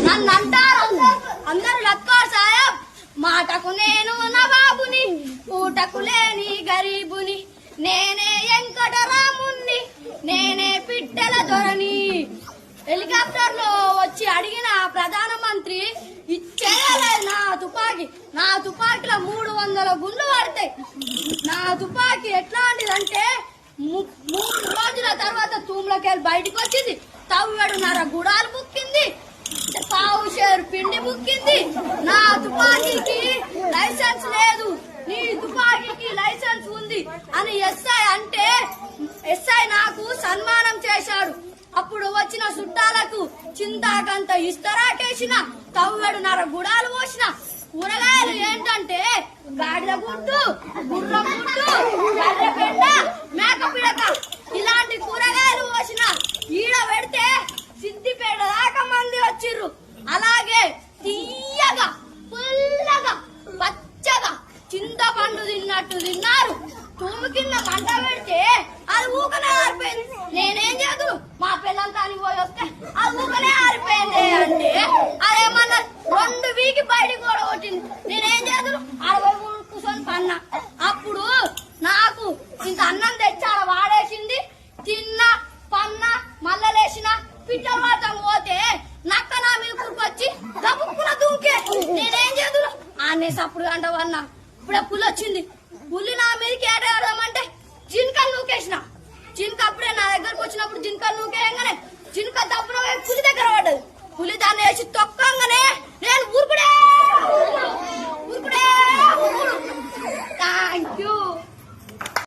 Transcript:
నన్ను అంటారు అందరు లక్కా సాహెబ్. మాటకు నేను నవాబుని, పూటకు లేని గరీబుని, నేనే వెంకటరాముణ్ణి, నేనే పిట్టెల దొరని. హెలికాప్టర్ లో వచ్చి అడిగిన ప్రధానమంత్రి ఇచ్చేయలేదు నా తుపాకీలో 300 గుండ్లు పడతాయి. నా తుపాకీ ఎట్లాంటిదంటే 3 రోజుల తర్వాత తూములకెళ్ళి బయటకు వచ్చింది. తవ్వెడున్నర గుడాలు బుక్కింది, పావు షేరు పిండి బుక్కింది. నా తుపాకీకి లైసెన్స్ లేదు, నీ తుపాకీకి లైసెన్స్ ఉంది అని ఎస్ఐ అంటే ఎస్ఐ నాకు సన్మానం చేశాడు. అప్పుడు వచ్చిన చుట్టాలకు చింతాకంత ఇస్తరాకేసిన, తవ్వెడున్నర గుడాలు పోసిన. కూరగాయలు ఏంటంటే గాడిద గుడ్డు, గుర్రం గుడ్డు, గర్రెపెండ, మేక పిడక, ఇలాంటి కూరగాయలు పోసిన. ఈడ పెడితే సిద్దిపేట దాకా మంది వచ్చిర్రు. అలాగే తీయగా పుల్లగా పచ్చగా చింతపండు తిన్నట్టు తిన్నారు. తూము కింద మంట పెడితే అది ఊకనే ఆరిపోయింది. నేనేం చేదు మా పిల్లలతో అని పోయి వస్తే అది ఊకనే ఆరిపోయింది అంటే అదేమన్నా 2 వీకి బయటికి కూడా కొట్టింది. నేనేం చేదు అడవి కూర్చొని పన్నా. అప్పుడు నాకు ఇంత అన్నం తెచ్చాడ వాడేసింది. తిన్నా పన్నా మళ్ళా లేచిన పిట్టల వాడతాం పోతే నక్క నా మీద కూరుకొచ్చి గబుక్కున దూకే. నేనేం చేదు అనేసి అప్పుడు అంటవన్నా. ఇప్పుడే పులి వచ్చింది. పులి నా మీదకి ఏడాడదామంటే జింకలు నూకేసిన. జింక అప్పుడే నా దగ్గరకు వచ్చినప్పుడు జింకలు నూకేయంగానే జింక దప్పున పులి